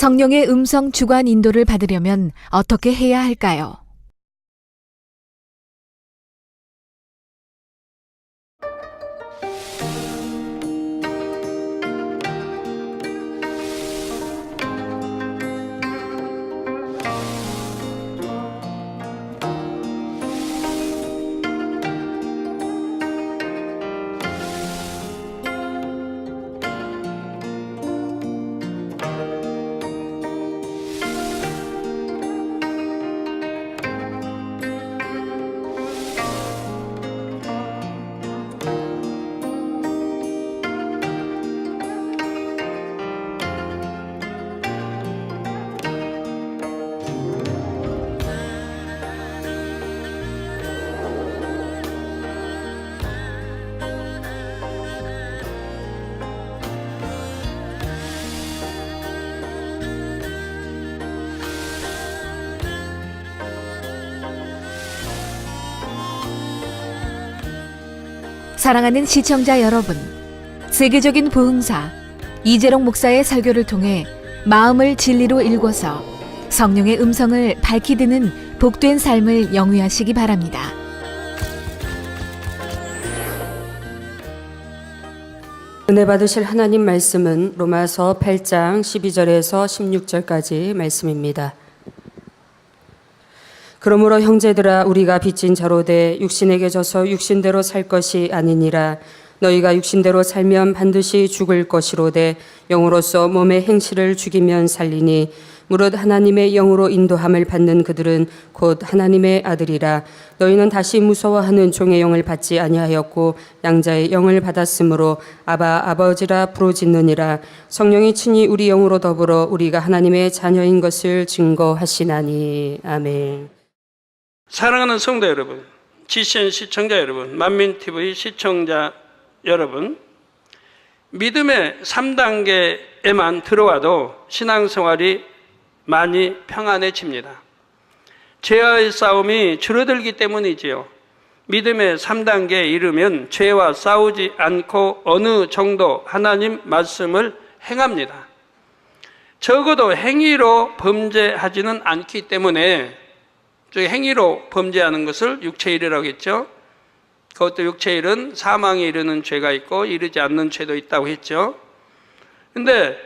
성령의 음성 주관 인도를 받으려면 어떻게 해야 할까요? 사랑하는 시청자 여러분, 세계적인 부흥사 이재롱 목사의 설교를 통해 마음을 진리로 일궈서 성령의 음성을 밝히 듣는 복된 삶을 영위하시기 바랍니다. 은혜 받으실 하나님 말씀은 로마서 8장 12절에서 16절까지 말씀입니다. 그러므로 형제들아 우리가 빚진 자로 돼 육신에게 져서 육신대로 살 것이 아니니라. 너희가 육신대로 살면 반드시 죽을 것이로되 영으로서 몸의 행실을 죽이면 살리니 무릇 하나님의 영으로 인도함을 받는 그들은 곧 하나님의 아들이라. 너희는 다시 무서워하는 종의 영을 받지 아니하였고 양자의 영을 받았으므로 아바 아버지라 부르짖느니라. 성령이 친히 우리 영으로 더불어 우리가 하나님의 자녀인 것을 증거하시나니. 아멘. 사랑하는 성도 여러분, GCN 시청자 여러분, 만민TV 시청자 여러분, 믿음의 3단계에만 들어와도 신앙생활이 많이 평안해집니다. 죄와의 싸움이 줄어들기 때문이지요. 믿음의 3단계에 이르면 죄와 싸우지 않고 어느 정도 하나님 말씀을 행합니다. 적어도 행위로 범죄하지는 않기 때문에 행위로 범죄하는 것을 육체일이라고 했죠. 그것도 육체일은 사망에 이르는 죄가 있고 이르지 않는 죄도 있다고 했죠. 근데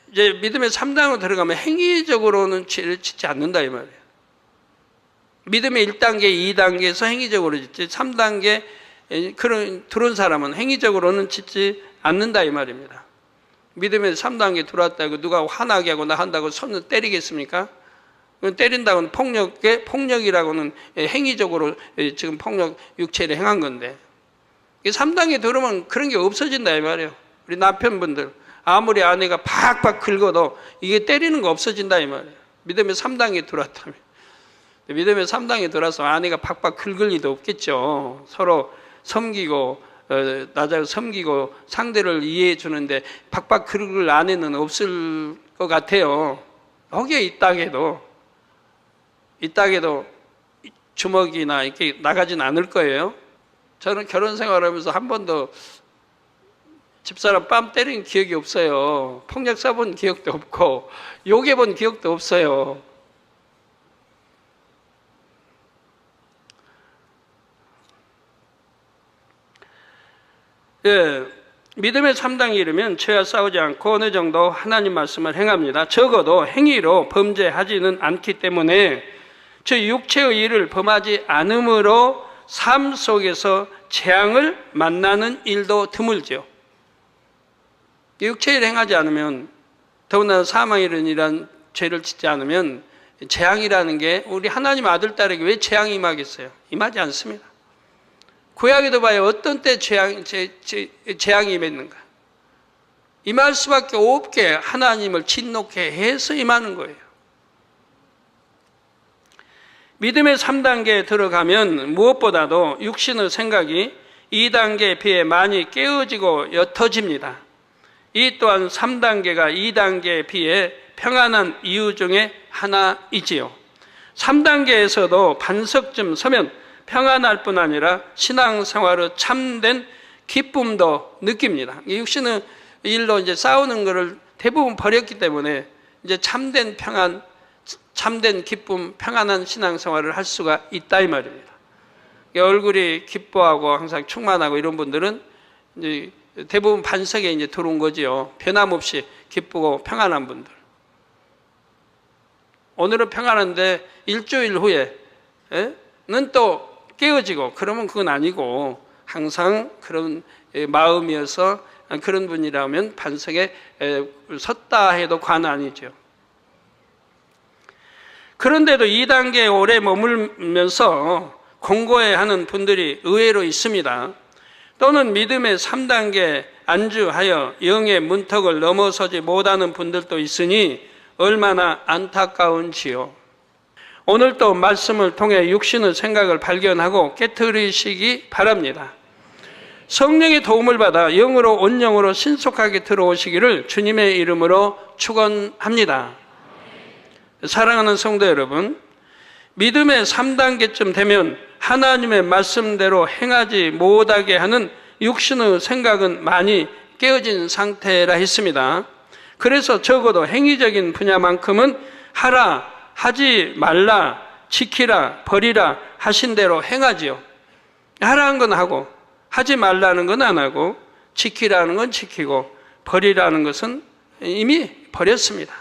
이제 믿음의 3단으로 들어가면 행위적으로는 죄를 짓지 않는다 이 말이에요. 믿음의 1단계, 2단계에서 행위적으로 짓지 3단계 그런 들어온 사람은 행위적으로는 짓지 않는다 이 말입니다. 믿음의 3단계 들어왔다고 누가 화나게 하고 나 한다고 손을 때리겠습니까? 때린다고는 폭력이라고는 행위적으로 지금 폭력 육체를 행한 건데 3단계 들어오면 그런 게 없어진다 이 말이에요. 우리 남편분들 아무리 아내가 팍팍 긁어도 이게 때리는 거 없어진다 이 말이에요. 믿음의 3단계 들어왔다면. 믿음의 3단계 들어와서 아내가 팍팍 긁을 리도 없겠죠. 서로 섬기고 나자고 섬기고 상대를 이해해 주는데 팍팍 긁을 아내는 없을 것 같아요. 거기에 이 땅에도 주먹이나 이렇게 나가진 않을 거예요. 저는 결혼 생활하면서 한 번도 집사람 뺨 때린 기억이 없어요. 폭력 써본 기억도 없고 욕해본 기억도 없어요. 믿음의 3단계 이르면 죄와 싸우지 않고 어느 정도 하나님 말씀을 행합니다. 적어도 행위로 범죄하지는 않기 때문에 저 육체의 일을 범하지 않으므로 삶 속에서 재앙을 만나는 일도 드물죠. 육체일 행하지 않으면 더구나 사망이란 죄를 짓지 않으면 재앙이라는 게 우리 하나님 아들 딸에게 왜 재앙이 임하겠어요? 임하지 않습니다. 구약에도 봐요. 어떤 때 재앙이 임했는가? 임할 수밖에 없게 하나님을 진노케 해서 임하는 거예요. 믿음의 3단계에 들어가면 무엇보다도 육신의 생각이 2단계에 비해 많이 깨어지고 옅어집니다. 이 또한 3단계가 2단계에 비해 평안한 이유 중에 하나이지요. 3단계에서도 반석쯤 서면 평안할 뿐 아니라 신앙생활의 참된 기쁨도 느낍니다. 육신의 일로 이제 싸우는 것을 대부분 버렸기 때문에 이제 참된 평안, 참된 기쁨, 평안한 신앙생활을 할 수가 있다 이 말입니다. 얼굴이 기뻐하고 항상 충만하고 이런 분들은 이제 대부분 반석에 이제 들어온 거지요. 변함없이 기쁘고 평안한 분들. 오늘은 평안한데 일주일 후에는 또 깨어지고 그러면 그건 아니고 항상 그런 마음이어서 그런 분이라면 반석에 섰다 해도 과언이죠. 그런데도 2단계에 오래 머물면서 공고해하는 분들이 의외로 있습니다. 또는 믿음의 3단계에 안주하여 영의 문턱을 넘어서지 못하는 분들도 있으니 얼마나 안타까운지요. 오늘도 말씀을 통해 육신의 생각을 발견하고 깨트리시기 바랍니다. 성령의 도움을 받아 영으로 온영으로 신속하게 들어오시기를 주님의 이름으로 축원합니다. 사랑하는 성도 여러분, 믿음의 3단계쯤 되면 하나님의 말씀대로 행하지 못하게 하는 육신의 생각은 많이 깨어진 상태라 했습니다. 그래서 적어도 행위적인 분야만큼은 하라, 하지 말라, 지키라, 버리라 하신 대로 행하지요. 하라는 건 하고 하지 말라는 건 안 하고 지키라는 건 지키고 버리라는 것은 이미 버렸습니다.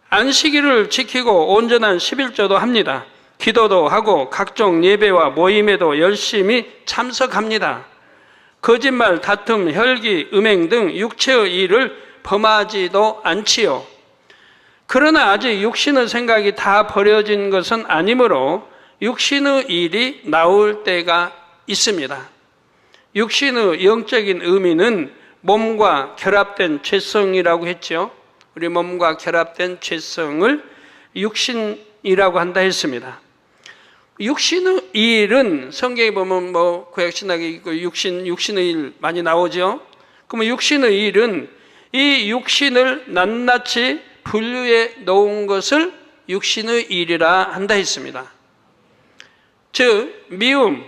안식일을 지키고 온전한 11조도 합니다. 기도도 하고 각종 예배와 모임에도 열심히 참석합니다. 거짓말, 다툼, 혈기, 음행 등 육체의 일을 범하지도 않지요. 그러나 아직 육신의 생각이 다 버려진 것은 아니므로 육신의 일이 나올 때가 있습니다. 육신의 영적인 의미는 몸과 결합된 죄성이라고 했죠. 우리 몸과 결합된 죄성을 육신이라고 한다 했습니다. 육신의 일은 성경에 보면 구약신약에 있고 육신의 일 많이 나오죠. 그러면 육신의 일은 이 육신을 낱낱이 분류해 놓은 것을 육신의 일이라 한다 했습니다. 즉 미움,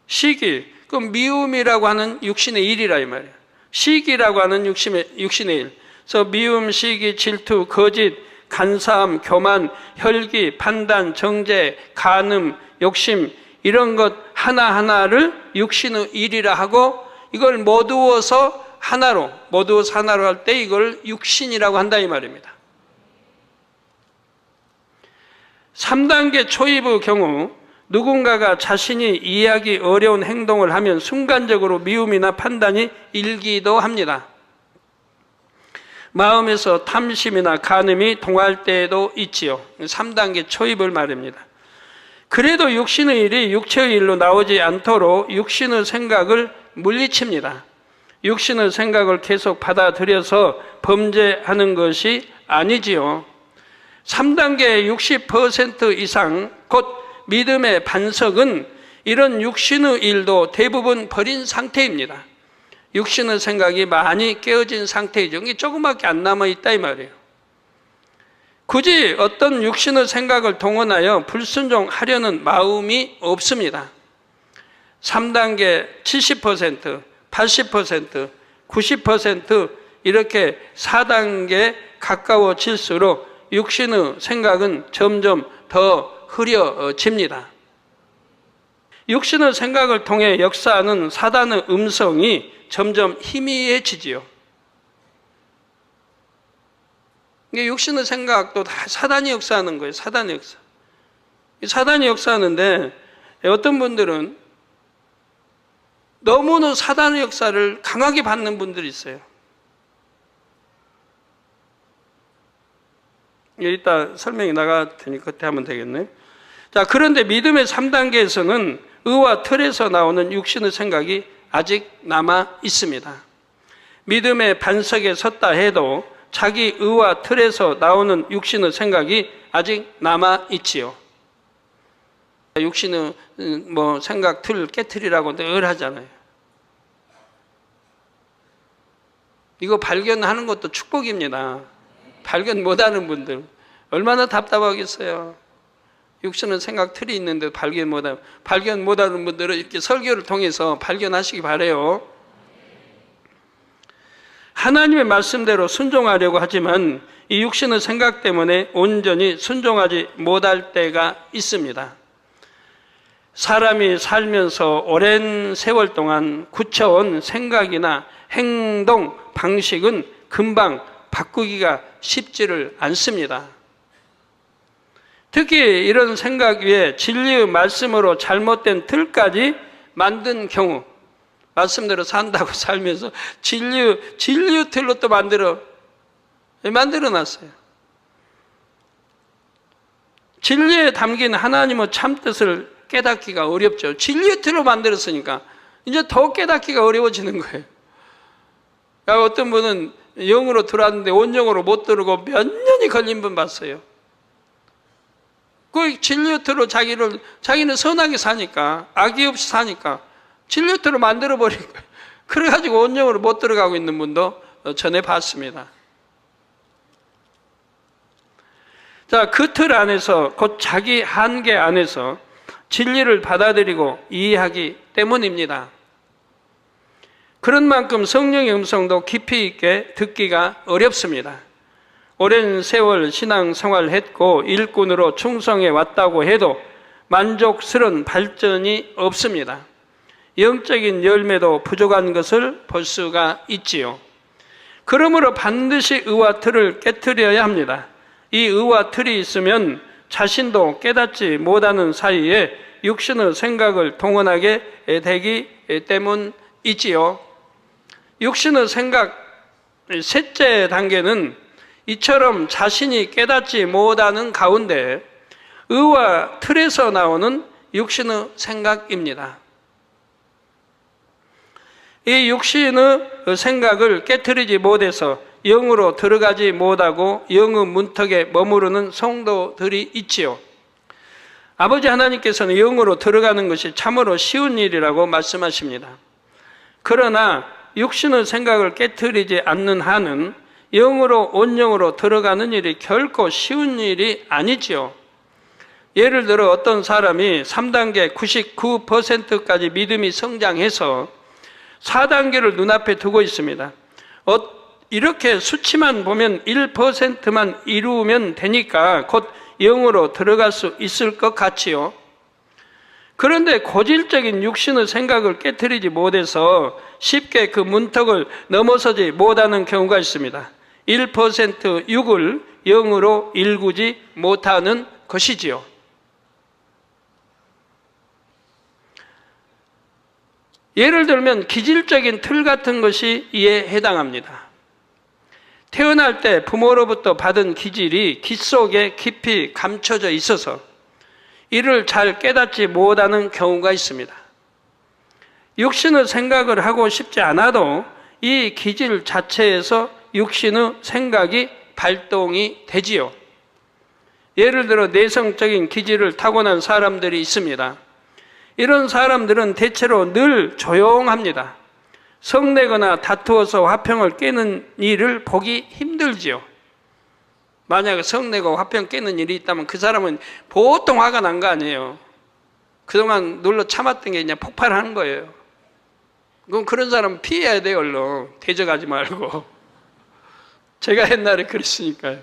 시기, 그 미움이라고 하는 육신의 일이라 이 말이에요. 시기라고 하는 육신의 일. 그래서 미움, 시기, 질투, 거짓, 간사함, 교만, 혈기, 판단, 정죄, 간음, 욕심 이런 것 하나하나를 육신의 일이라 하고 이걸 모두어서 하나로 할 때 이걸 육신이라고 한다 이 말입니다. 3단계 초입의 경우 누군가가 자신이 이해하기 어려운 행동을 하면 순간적으로 미움이나 판단이 일기도 합니다. 마음에서 탐심이나 간음이 동할 때도 있지요. 3단계 초입을 말입니다. 그래도 육신의 일이 육체의 일로 나오지 않도록 육신의 생각을 물리칩니다. 육신의 생각을 계속 받아들여서 범죄하는 것이 아니지요. 3단계의 60% 이상 곧 믿음의 반석은 이런 육신의 일도 대부분 버린 상태입니다. 육신의 생각이 많이 깨어진 상태이죠. 이게 조금밖에 안 남아있다 이 말이에요. 굳이 어떤 육신의 생각을 동원하여 불순종하려는 마음이 없습니다. 3단계 70%, 80%, 90% 이렇게 4단계 가까워질수록 육신의 생각은 점점 더 흐려집니다. 육신의 생각을 통해 역사하는 사단의 음성이 점점 희미해지지요. 이게 육신의 생각도 다 사단이 역사하는 거예요. 사단이 역사. 사단이 역사하는데 어떤 분들은 너무나 사단의 역사를 강하게 받는 분들이 있어요. 이따 설명이 나갈 테니까 그때 하면 되겠네. 자, 그런데 믿음의 3단계에서는 의와 틀에서 나오는 육신의 생각이 아직 남아 있습니다. 믿음의 반석에 섰다 해도 자기 의와 틀에서 나오는 육신의 생각이 아직 남아 있지요. 육신의 생각 틀 깨트리라고 늘 하잖아요. 이거 발견하는 것도 축복입니다. 발견 못하는 분들 얼마나 답답하겠어요. 육신의 생각 틀이 있는데 발견 못하는 분들은 이렇게 설교를 통해서 발견하시기 바라요. 하나님의 말씀대로 순종하려고 하지만 이 육신의 생각 때문에 온전히 순종하지 못할 때가 있습니다. 사람이 살면서 오랜 세월 동안 굳혀온 생각이나 행동 방식은 금방 바꾸기가 쉽지를 않습니다. 특히 이런 생각 위에 진리의 말씀으로 잘못된 틀까지 만든 경우, 말씀대로 산다고 살면서 진리의 틀로 또 만들어 놨어요. 진리에 담긴 하나님의 참뜻을 깨닫기가 어렵죠. 진리의 틀로 만들었으니까 이제 더 깨닫기가 어려워지는 거예요. 어떤 분은 영으로 들어왔는데 온영으로 못 들어오고 몇 년이 걸린 분 봤어요. 그 진리의 틀로 자기는 선하게 사니까, 악이 없이 사니까 진리의 틀로 만들어버린 거예요. 그래가지고 온영으로 못 들어가고 있는 분도 전해 봤습니다. 자, 그 틀 안에서, 곧 자기 한계 안에서 진리를 받아들이고 이해하기 때문입니다. 그런 만큼 성령의 음성도 깊이 있게 듣기가 어렵습니다. 오랜 세월 신앙생활을 했고 일꾼으로 충성해 왔다고 해도 만족스러운 발전이 없습니다. 영적인 열매도 부족한 것을 볼 수가 있지요. 그러므로 반드시 의와 틀을 깨트려야 합니다. 이 의와 틀이 있으면 자신도 깨닫지 못하는 사이에 육신의 생각을 동원하게 되기 때문이지요. 육신의 생각 셋째 단계는 이처럼 자신이 깨닫지 못하는 가운데 의와 틀에서 나오는 육신의 생각입니다. 이 육신의 생각을 깨트리지 못해서 영으로 들어가지 못하고 영의 문턱에 머무르는 성도들이 있지요. 아버지 하나님께서는 영으로 들어가는 것이 참으로 쉬운 일이라고 말씀하십니다. 그러나 육신의 생각을 깨트리지 않는 한은 영으로 온영으로 들어가는 일이 결코 쉬운 일이 아니지요. 예를 들어 어떤 사람이 3단계 99%까지 믿음이 성장해서 4단계를 눈앞에 두고 있습니다. 이렇게 수치만 보면 1%만 이루면 되니까 곧 영으로 들어갈 수 있을 것 같지요. 그런데 고질적인 육신의 생각을 깨트리지 못해서 쉽게 그 문턱을 넘어서지 못하는 경우가 있습니다. 1% 6을 0으로 일구지 못하는 것이지요. 예를 들면 기질적인 틀 같은 것이 이에 해당합니다. 태어날 때 부모로부터 받은 기질이 기 속에 깊이 감춰져 있어서 이를 잘 깨닫지 못하는 경우가 있습니다. 육신의 생각을 하고 싶지 않아도 이 기질 자체에서 육신의 생각이 발동이 되지요. 예를 들어 내성적인 기질을 타고난 사람들이 있습니다. 이런 사람들은 대체로 늘 조용합니다. 성내거나 다투어서 화평을 깨는 일을 보기 힘들지요. 만약에 성내고 화평 깨는 일이 있다면 그 사람은 보통 화가 난 거 아니에요. 그동안 눌러 참았던 게 그냥 폭발하는 거예요. 그럼 그런 사람은 피해야 돼요. 얼른 대적하지 말고. 제가 옛날에 그랬으니까요.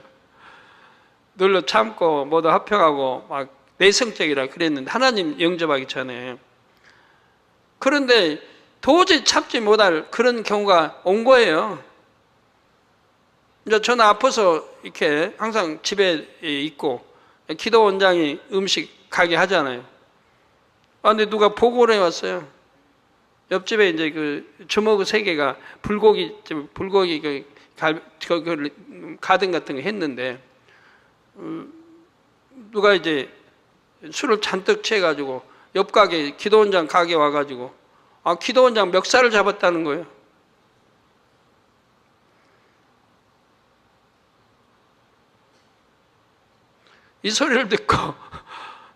눌러 참고 모두 화평하고 막 내성적이라 그랬는데 하나님 영접하기 전에. 그런데 도저히 참지 못할 그런 경우가 온 거예요. 이제 저는 아파서 이렇게 항상 집에 있고 기도 원장이 음식 가게 하잖아요. 근데 누가 보고를 해왔어요. 옆집에 이제 그 주먹 3개가 불고기 그 가든 같은 거 했는데 누가 이제 술을 잔뜩 취해가지고 옆 가게 기도 원장 가게 와가지고 기도 원장 멱살을 잡았다는 거예요. 이 소리를 듣고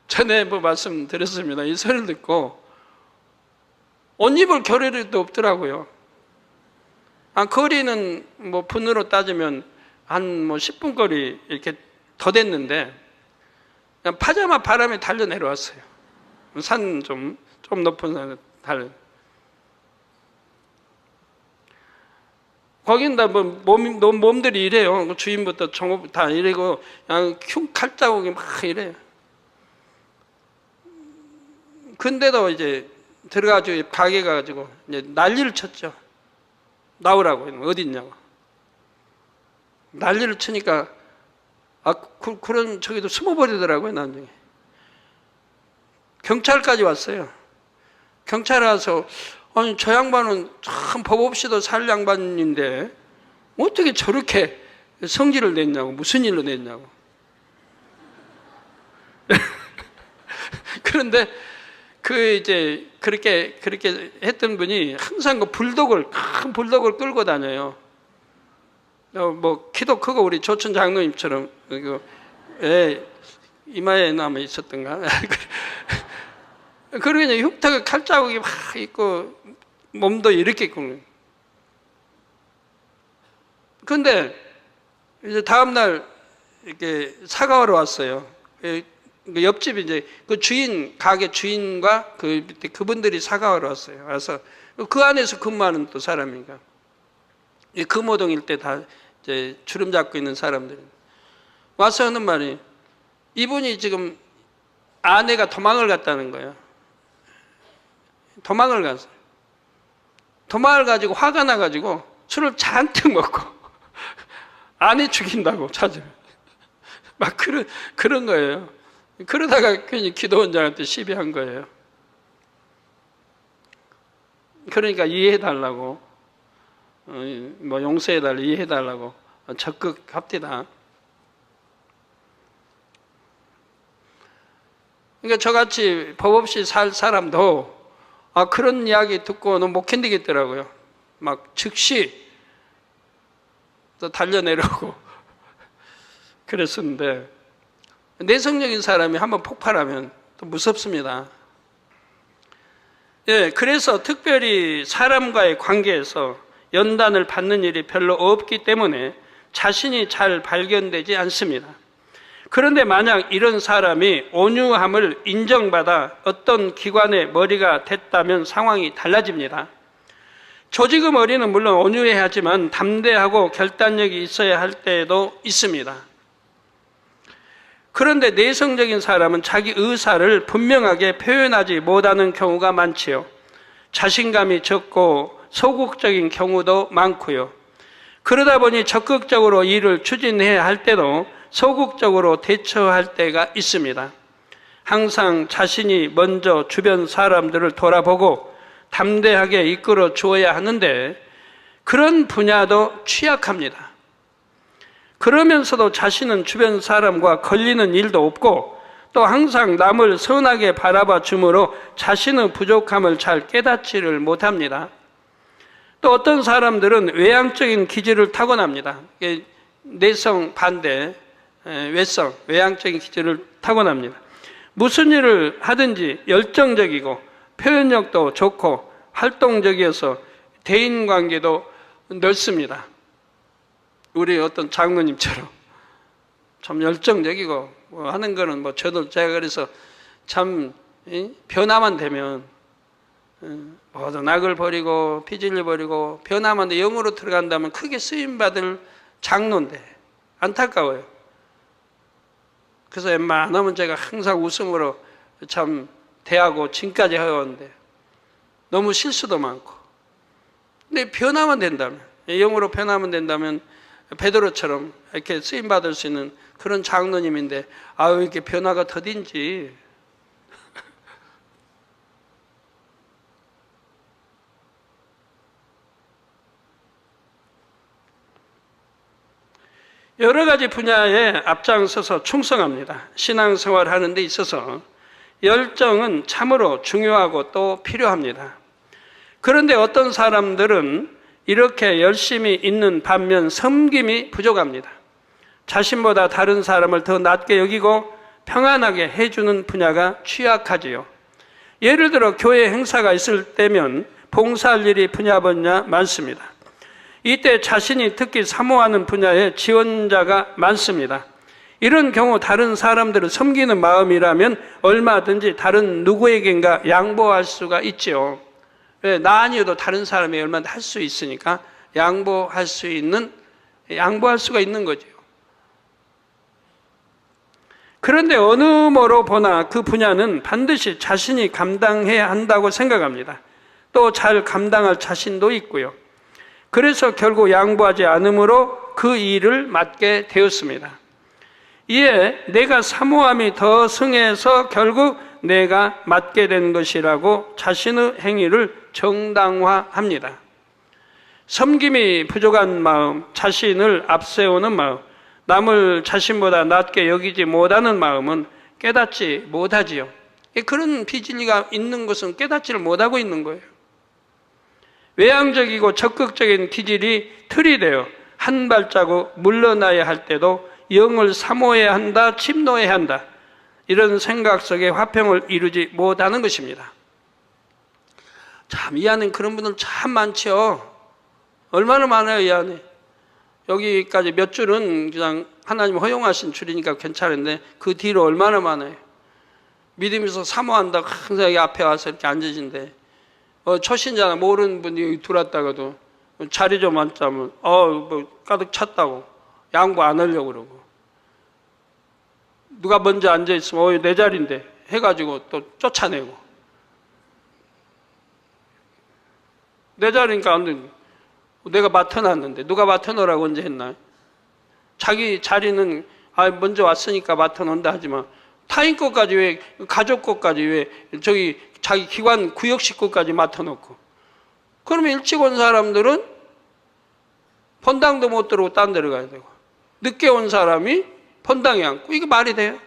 전에 말씀드렸습니다. 이 소리를 듣고 옷 입을 겨를도 없더라고요. 거리는 분으로 따지면 한 10분 거리 이렇게 더 됐는데 그냥 파자마 바람에 달려 내려왔어요. 산 좀 높은 산에 달려. 거긴 다 뭐 몸들이 이래요. 주인부터 종업 다 이래고 그냥 흉 칼자국이 막 이래요. 근데도 이제 들어가지고 가게 가가지고 이제 난리를 쳤죠. 나오라고 어디 있냐고. 난리를 치니까 그런 저기도 숨어버리더라고요. 나중에 경찰까지 왔어요. 경찰 와서 아니 저 양반은 참 법 없이도 살 양반인데 어떻게 저렇게 성질을 냈냐고. 무슨 일로 냈냐고. 그런데 이제 그렇게 했던 분이 항상 그 큰 불독을 끌고 다녀요. 뭐 키도 크고 우리 조천 장로님처럼 이마에 남아 있었던가. 그러고 이제 흉터가 칼자국이 막 있고 몸도 이렇게 있고. 근데 이제 다음 날 이렇게 사과하러 왔어요. 그 옆집 이제 그 가게 주인과 그 밑에 그분들이 사과하러 왔어요. 와서 그 안에서 근무하는 또 사람이니까 금호동일 때 다 이제 주름 잡고 있는 사람들 와서 하는 말이 이분이 지금 아내가 도망을 갔다는 거예요. 도망을 갔어요. 도망을 가지고 화가 나가지고 술을 잔뜩 먹고 아내 죽인다고 찾으면 막 그런 거예요. 그러다가 괜히 기도원장한테 시비한 거예요. 그러니까 이해해달라고, 뭐 용서해달라고, 이해해달라고 적극합디다. 그러니까 저같이 법 없이 살 사람도 그런 이야기 듣고는 못 견디겠더라고요. 막 즉시 또 달려내려고 그랬었는데 내성적인 사람이 한번 폭발하면 또 무섭습니다. 예, 그래서 특별히 사람과의 관계에서 연단을 받는 일이 별로 없기 때문에 자신이 잘 발견되지 않습니다. 그런데 만약 이런 사람이 온유함을 인정받아 어떤 기관의 머리가 됐다면 상황이 달라집니다. 조직의 머리는 물론 온유해야 하지만 담대하고 결단력이 있어야 할 때도 있습니다. 그런데 내성적인 사람은 자기 의사를 분명하게 표현하지 못하는 경우가 많지요. 자신감이 적고 소극적인 경우도 많고요. 그러다 보니 적극적으로 일을 추진해야 할 때도 소극적으로 대처할 때가 있습니다. 항상 자신이 먼저 주변 사람들을 돌아보고 담대하게 이끌어 주어야 하는데 그런 분야도 취약합니다. 그러면서도 자신은 주변 사람과 걸리는 일도 없고 또 항상 남을 선하게 바라봐 주므로 자신의 부족함을 잘 깨닫지를 못합니다. 또 어떤 사람들은 외향적인 기질을 타고납니다. 내성 반대, 외성, 외향적인 기질을 타고납니다. 무슨 일을 하든지 열정적이고 표현력도 좋고 활동적이어서 대인관계도 넓습니다. 우리 어떤 장로님처럼 참 열정적이고 뭐 하는 거는 뭐 제가 그래서 참 변화만 되면 모든 악을 버리고 피질을 버리고 변화만 돼 영으로 들어간다면 크게 쓰임받을 장로인데 안타까워요. 그래서 웬만하면 제가 항상 웃음으로 참 대하고 지금까지 해왔는데 너무 실수도 많고 근데 변화만 된다면 영으로 변화만 된다면 베드로처럼 이렇게 쓰임받을 수 있는 그런 장로님인데 아유 이렇게 변화가 더딘지 여러 가지 분야에 앞장서서 충성합니다. 신앙생활 하는 데 있어서 열정은 참으로 중요하고 또 필요합니다. 그런데 어떤 사람들은 이렇게 열심히 있는 반면 섬김이 부족합니다. 자신보다 다른 사람을 더 낮게 여기고 평안하게 해주는 분야가 취약하지요. 예를 들어 교회 행사가 있을 때면 봉사할 일이 분야번야 많습니다. 이때 자신이 특히 사모하는 분야에 지원자가 많습니다. 이런 경우 다른 사람들을 섬기는 마음이라면 얼마든지 다른 누구에겐가 양보할 수가 있지요. 왜? 나 아니어도 다른 사람이 얼마나 할 수 있으니까 양보할 수가 있는 거죠. 그런데 어느 뭐로 보나 그 분야는 반드시 자신이 감당해야 한다고 생각합니다. 또 잘 감당할 자신도 있고요. 그래서 결국 양보하지 않으므로 그 일을 맡게 되었습니다. 이에 내가 사모함이 더 승해서 결국 내가 맡게 된 것이라고 자신의 행위를 정당화합니다. 섬김이 부족한 마음, 자신을 앞세우는 마음, 남을 자신보다 낮게 여기지 못하는 마음은 깨닫지 못하지요. 그런 비진리가 있는 것은 깨닫지를 못하고 있는 거예요. 외향적이고 적극적인 기질이 틀이 되어 한 발자국 물러나야 할 때도 영을 사모해야 한다, 침노해야 한다, 이런 생각 속에 화평을 이루지 못하는 것입니다. 참 이 안에 그런 분들 참 많죠. 얼마나 많아요, 이 안에. 여기까지 몇 줄은 그냥 하나님 허용하신 줄이니까 괜찮은데 그 뒤로 얼마나 많아요. 믿으면서 사모한다 항상 여기 앞에 와서 이렇게 앉으신데 초신자나 모르는 분이 여기 들어왔다가도 자리 좀 앉자면 뭐 가득 찼다고 양보 안 하려고 그러고, 누가 먼저 앉아있으면 내 자리인데 해가지고 또 쫓아내고, 내 자리니까 안 돼. 내가 맡아놨는데 누가 맡아놓으라고 언제 했나? 자기 자리는 먼저 왔으니까 맡아놓는다 하지만 타인 것까지 왜, 가족 것까지 왜 저기 자기 기관 구역 식구까지 맡아놓고, 그러면 일찍 온 사람들은 본당도 못 들어오고 딴 데로 가야 되고, 늦게 온 사람이 본당에 앉고, 이게 말이 돼요?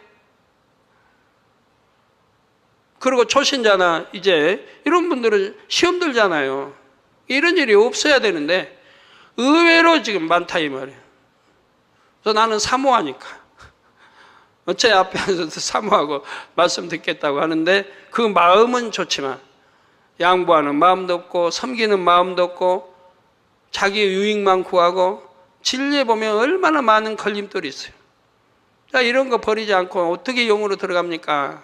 그리고 초신자나 이제 이런 분들은 시험 들잖아요. 이런 일이 없어야 되는데 의외로 지금 많다 이 말이에요. 그래서 나는 사모하니까 어째 앞에 앉아서 사모하고 말씀 듣겠다고 하는데 그 마음은 좋지만 양보하는 마음도 없고 섬기는 마음도 없고 자기 유익만 구하고, 진리에 보면 얼마나 많은 걸림돌이 있어요. 자, 이런 거 버리지 않고 어떻게 영으로 들어갑니까?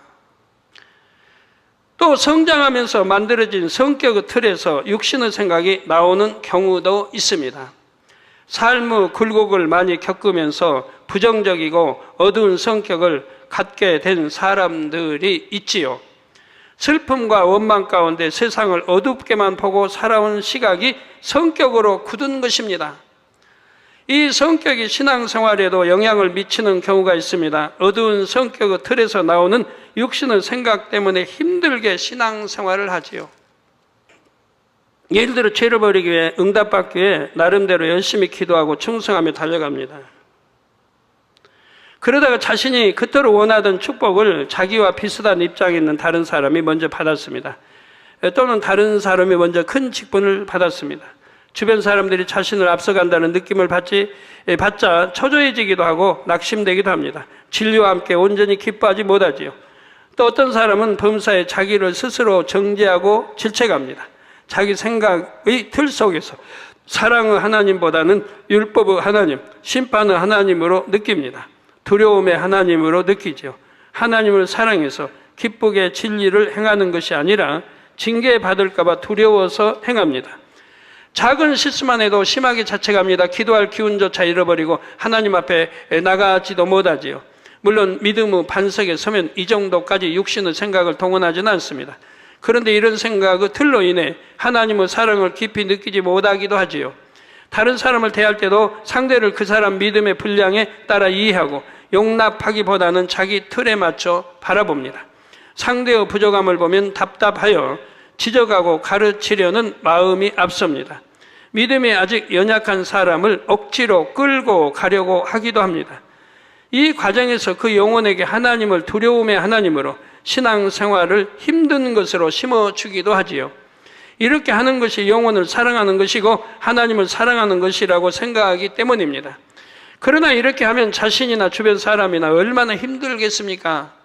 또 성장하면서 만들어진 성격의 틀에서 육신의 생각이 나오는 경우도 있습니다. 삶의 굴곡을 많이 겪으면서 부정적이고 어두운 성격을 갖게 된 사람들이 있지요. 슬픔과 원망 가운데 세상을 어둡게만 보고 살아온 시각이 성격으로 굳은 것입니다. 이 성격이 신앙생활에도 영향을 미치는 경우가 있습니다. 어두운 성격의 틀에서 나오는 육신의 생각 때문에 힘들게 신앙생활을 하지요. 예를 들어 죄를 버리기 위해 응답받기 위해 나름대로 열심히 기도하고 충성하며 달려갑니다. 그러다가 자신이 그토록 원하던 축복을 자기와 비슷한 입장에 있는 다른 사람이 먼저 받았습니다. 또는 다른 사람이 먼저 큰 직분을 받았습니다. 주변 사람들이 자신을 앞서간다는 느낌을 받자 초조해지기도 하고 낙심되기도 합니다. 진리와 함께 온전히 기뻐하지 못하지요. 또 어떤 사람은 범사에 자기를 스스로 정죄하고 질책합니다. 자기 생각의 틀 속에서 사랑의 하나님보다는 율법의 하나님, 심판의 하나님으로 느낍니다. 두려움의 하나님으로 느끼죠. 하나님을 사랑해서 기쁘게 진리를 행하는 것이 아니라 징계받을까 봐 두려워서 행합니다. 작은 실수만 해도 심하게 자책합니다. 기도할 기운조차 잃어버리고 하나님 앞에 나가지도 못하지요. 물론 믿음의 반석에 서면 이 정도까지 육신의 생각을 동원하지는 않습니다. 그런데 이런 생각의 틀로 인해 하나님의 사랑을 깊이 느끼지 못하기도 하지요. 다른 사람을 대할 때도 상대를 그 사람 믿음의 분량에 따라 이해하고 용납하기보다는 자기 틀에 맞춰 바라봅니다. 상대의 부족함을 보면 답답하여 지적하고 가르치려는 마음이 앞섭니다. 믿음이 아직 연약한 사람을 억지로 끌고 가려고 하기도 합니다. 이 과정에서 그 영혼에게 하나님을 두려움의 하나님으로 신앙생활을 힘든 것으로 심어주기도 하지요. 이렇게 하는 것이 영혼을 사랑하는 것이고 하나님을 사랑하는 것이라고 생각하기 때문입니다. 그러나 이렇게 하면 자신이나 주변 사람이나 얼마나 힘들겠습니까?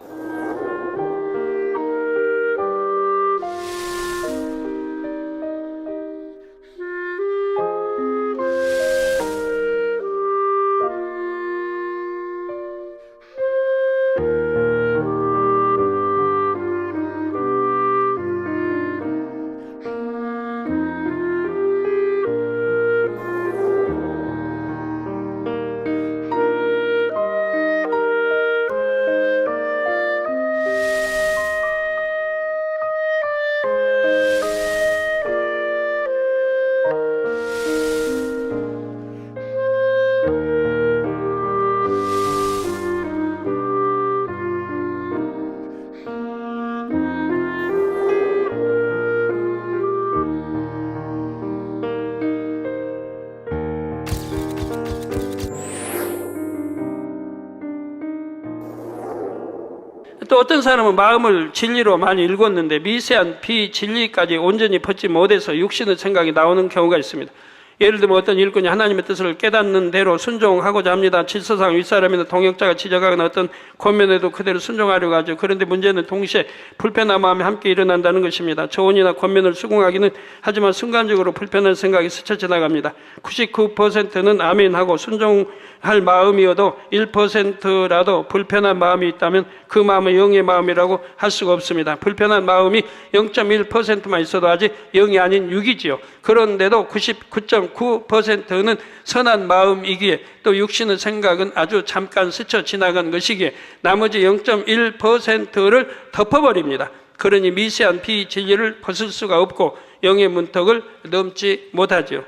또 어떤 사람은 마음을 진리로 많이 읽었는데 미세한 비진리까지 온전히 벗지 못해서 육신의 생각이 나오는 경우가 있습니다. 예를 들면 어떤 일꾼이 하나님의 뜻을 깨닫는 대로 순종하고자 합니다. 질서상 윗사람이나 동역자가 지적하거나 어떤 권면에도 그대로 순종하려고 하죠. 그런데 문제는 동시에 불편한 마음이 함께 일어난다는 것입니다. 조언이나 권면을 수긍하기는 하지만 순간적으로 불편한 생각이 스쳐 지나갑니다. 99%는 아멘하고 순종할 마음이어도 1%라도 불편한 마음이 있다면 그 마음은 영의 마음이라고 할 수가 없습니다. 불편한 마음이 0.1%만 있어도 아직 영이 아닌 육이지요. 그런데도 99.9%는 선한 마음이기에 또 육신의 생각은 아주 잠깐 스쳐 지나간 것이기에 나머지 0.1%를 덮어버립니다. 그러니 미세한 비진리를 벗을 수가 없고 영의 문턱을 넘지 못하죠.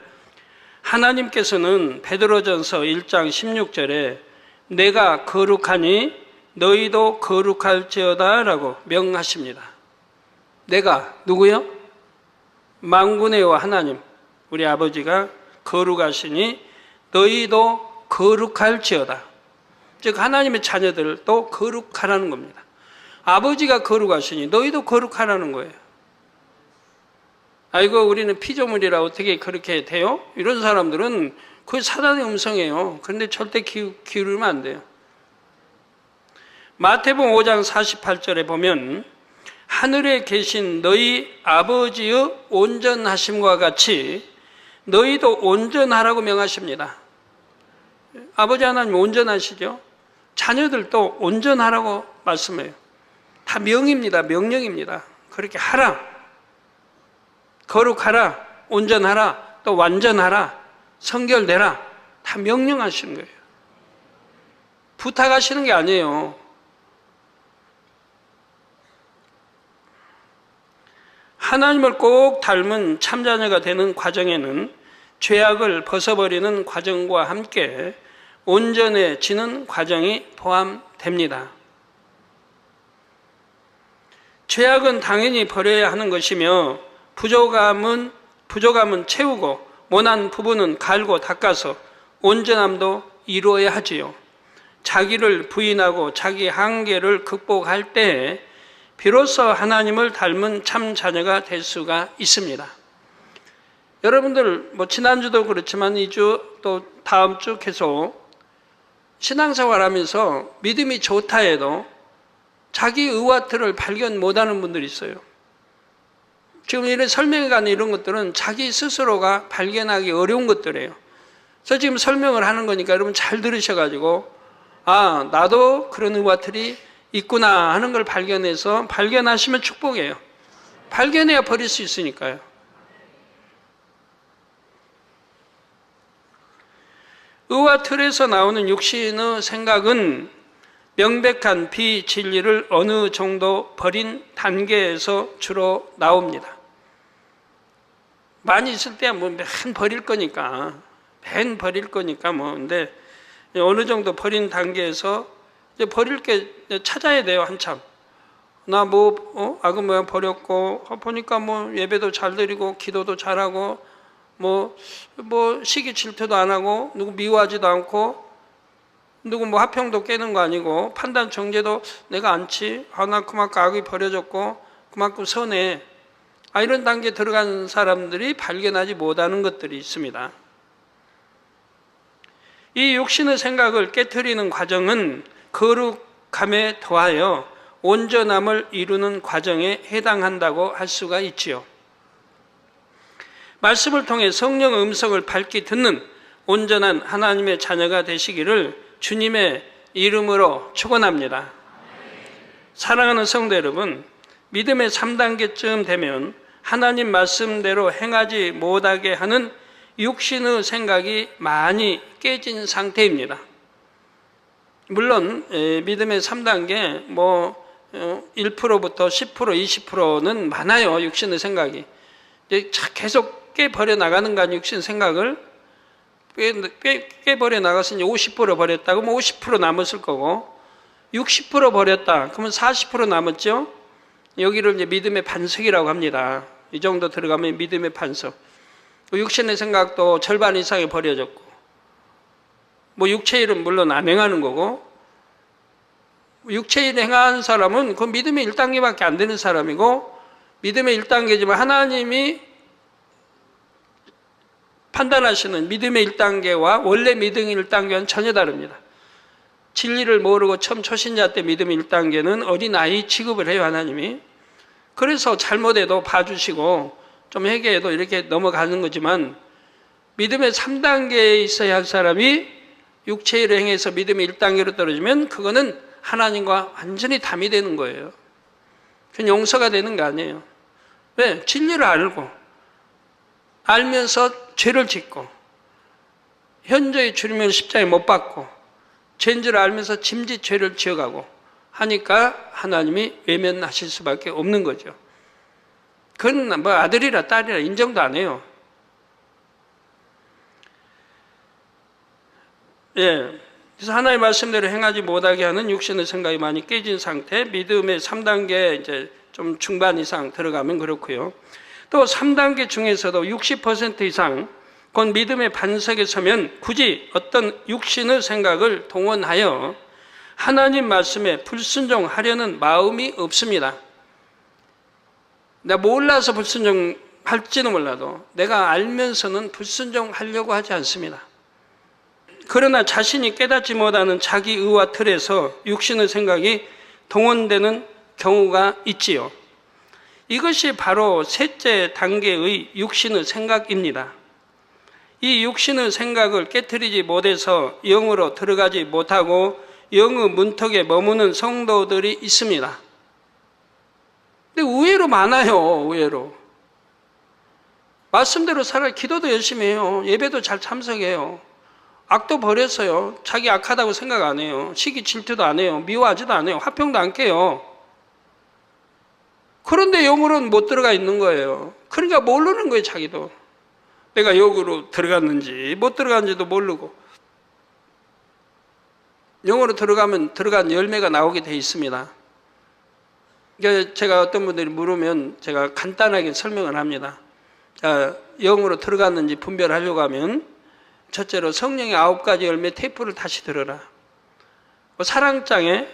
하나님께서는 베드로전서 1장 16절에 내가 거룩하니 너희도 거룩할지어다 라고 명하십니다. 내가 누구요? 만군의 여호와 하나님, 우리 아버지가 거룩하시니 너희도 거룩할지어다. 즉 하나님의 자녀들도 거룩하라는 겁니다. 아버지가 거룩하시니 너희도 거룩하라는 거예요. 아이고 우리는 피조물이라 어떻게 그렇게 돼요? 이런 사람들은 그게 사단의 음성이에요. 그런데 절대 기울이면 안 돼요. 마태복음 5장 48절에 보면 하늘에 계신 너희 아버지의 온전하심과 같이 너희도 온전하라고 명하십니다. 아버지 하나님 온전하시죠? 자녀들도 온전하라고 말씀해요. 다 명입니다. 명령입니다. 그렇게 하라. 거룩하라. 온전하라. 또 완전하라. 성결되라. 다 명령하시는 거예요. 부탁하시는 게 아니에요. 하나님을 꼭 닮은 참자녀가 되는 과정에는 죄악을 벗어버리는 과정과 함께 온전해지는 과정이 포함됩니다. 죄악은 당연히 버려야 하는 것이며 부족함은 채우고 모난 부분은 갈고 닦아서 온전함도 이루어야 하지요. 자기를 부인하고 자기 한계를 극복할 때 비로소 하나님을 닮은 참 자녀가 될 수가 있습니다. 여러분들 지난주도 그렇지만 2주 또 다음 주 계속 신앙생활 하면서 믿음이 좋다 해도 자기 의와트를 발견 못하는 분들이 있어요. 지금 이런 설명에 관한 이런 것들은 자기 스스로가 발견하기 어려운 것들이에요. 그래서 지금 설명을 하는 거니까 여러분 잘 들으셔가지고 아 나도 그런 의와트리 있구나 하는 걸 발견해서 발견하시면 축복이에요. 발견해야 버릴 수 있으니까요. 의와 틀에서 나오는 육신의 생각은 명백한 비진리를 어느 정도 버린 단계에서 주로 나옵니다. 많이 있을 때야 맨 버릴 거니까 근데 어느 정도 버린 단계에서 이제 버릴 게 찾아야 돼요. 한참 나 악은 모양 버렸고 보니까 예배도 잘 드리고 기도도 잘하고 시기 질투도 안 하고 누구 미워하지도 않고 누구 화평도 깨는 거 아니고 판단 정죄도 내가 않지. 나 그만큼 악이 버려졌고 그만큼 선해. 이런 단계에 들어간 사람들이 발견하지 못하는 것들이 있습니다. 이 육신의 생각을 깨트리는 과정은 거룩함에 더하여 온전함을 이루는 과정에 해당한다고 할 수가 있지요. 말씀을 통해 성령의 음성을 밝히 듣는 온전한 하나님의 자녀가 되시기를 주님의 이름으로 축원합니다. 사랑하는 성도 여러분, 믿음의 3단계쯤 되면 하나님 말씀대로 행하지 못하게 하는 육신의 생각이 많이 깨진 상태입니다. 물론 믿음의 3단계 1%부터 10%, 20%는 많아요. 육신의 생각이. 계속 깨버려 나가는 거 아니에요. 육신 생각을 깨버려 나가서 이제 50% 버렸다. 그러면 50% 남았을 거고 60% 버렸다. 그러면 40% 남았죠. 여기를 이제 믿음의 반석이라고 합니다. 이 정도 들어가면 믿음의 반석. 육신의 생각도 절반 이상이 버려졌고 육체 일은 물론 안 행하는 거고 육체일 행한 사람은 그 믿음의 1단계밖에 안 되는 사람이고, 믿음의 1단계지만 하나님이 판단하시는 믿음의 1단계와 원래 믿음의 1단계와는 전혀 다릅니다. 진리를 모르고 처음 초신자 때 믿음의 1단계는 어린아이 취급을 해요, 하나님이. 그래서 잘못해도 봐주시고 좀 회개해도 이렇게 넘어가는 거지만, 믿음의 3단계에 있어야 할 사람이 육체의 행해서 믿음의 1단계로 떨어지면 그거는 하나님과 완전히 담이 되는 거예요. 그건 용서가 되는 거 아니에요. 왜? 진리를 알면서 죄를 짓고, 현저히 주님을 십자가에 못 박고, 죄인 줄 알면서 짐짓 죄를 지어가고 하니까 하나님이 외면하실 수밖에 없는 거죠. 그건 뭐 아들이라 딸이라 인정도 안 해요. 예. 그래서 하나님의 말씀대로 행하지 못하게 하는 육신의 생각이 많이 깨진 상태, 믿음의 3단계 이제 좀 중반 이상 들어가면 그렇고요. 또 3단계 중에서도 60% 이상, 곧 믿음의 반석에 서면 굳이 어떤 육신의 생각을 동원하여 하나님 말씀에 불순종하려는 마음이 없습니다. 내가 몰라서 불순종할지는 몰라도 내가 알면서는 불순종하려고 하지 않습니다. 그러나 자신이 깨닫지 못하는 자기 의와 틀에서 육신의 생각이 동원되는 경우가 있지요. 이것이 바로 셋째 단계의 육신의 생각입니다. 이 육신의 생각을 깨트리지 못해서 영으로 들어가지 못하고 영의 문턱에 머무는 성도들이 있습니다. 근데 의외로 많아요, 의외로. 말씀대로 살아, 기도도 열심히 해요. 예배도 잘 참석해요. 악도 버렸어요. 자기 악하다고 생각 안 해요. 시기 질투도 안 해요. 미워하지도 않아요. 화평도 안 깨요. 그런데 영으로는 못 들어가 있는 거예요. 그러니까 모르는 거예요, 자기도. 내가 영으로 들어갔는지 못 들어갔는지도 모르고. 영으로 들어가면 들어간 열매가 나오게 돼 있습니다. 제가 어떤 분들이 물으면 제가 간단하게 설명을 합니다. 영으로 들어갔는지 분별하려고 하면 첫째로 성령의 9가지 열매 테이프를 다시 들어라. 사랑장의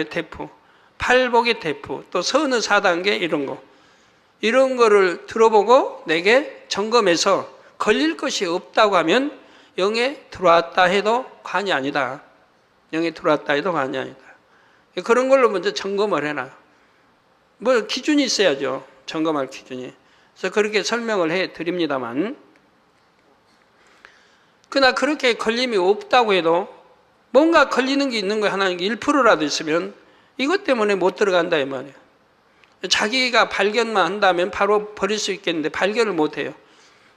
테이프, 팔복의 테이프, 또 선의 4단계 이런 거를 들어보고 내게 점검해서 걸릴 것이 없다고 하면 영에 들어왔다 해도 관이 아니다. 영에 들어왔다 해도 관이 아니다. 그런 걸로 먼저 점검을 해라. 뭐 기준이 있어야죠. 점검할 기준이. 그래서 그렇게 설명을 해 드립니다만, 그러나 그렇게 걸림이 없다고 해도 뭔가 걸리는 게 있는 거예요. 하나님 1%라도 있으면 이것 때문에 못 들어간다 이 말이에요. 자기가 발견만 한다면 바로 버릴 수 있겠는데 발견을 못 해요.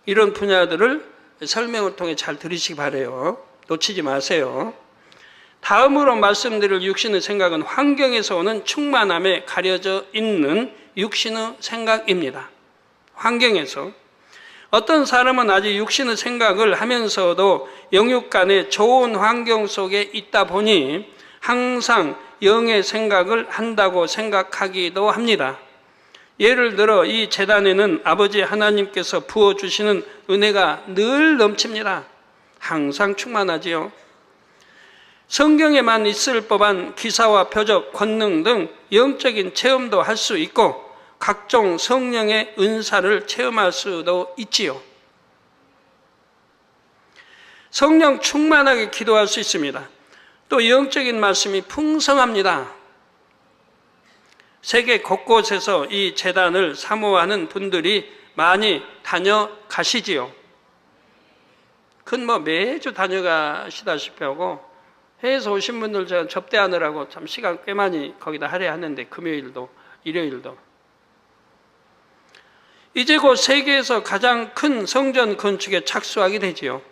이런 분야들을 설명을 통해 잘 들으시기 바라요. 놓치지 마세요. 다음으로 말씀드릴 육신의 생각은 환경에서 오는 충만함에 가려져 있는 육신의 생각입니다. 환경에서. 어떤 사람은 아직 육신의 생각을 하면서도 영육 간의 좋은 환경 속에 있다 보니 항상 영의 생각을 한다고 생각하기도 합니다. 예를 들어 이 제단에는 아버지 하나님께서 부어주시는 은혜가 늘 넘칩니다. 항상 충만하지요. 성경에만 있을 법한 기사와 표적, 권능 등 영적인 체험도 할 수 있고 각종 성령의 은사를 체험할 수도 있지요. 성령 충만하게 기도할 수 있습니다. 또 영적인 말씀이 풍성합니다. 세계 곳곳에서 이 제단을 사모하는 분들이 많이 다녀가시지요. 그건 뭐 매주 다녀가시다시피 하고, 해외에서 오신 분들 제가 접대하느라고 참 시간 꽤 많이 거기다 할애하는데, 금요일도 일요일도. 이제 곧 세계에서 가장 큰 성전 건축에 착수하게 되지요.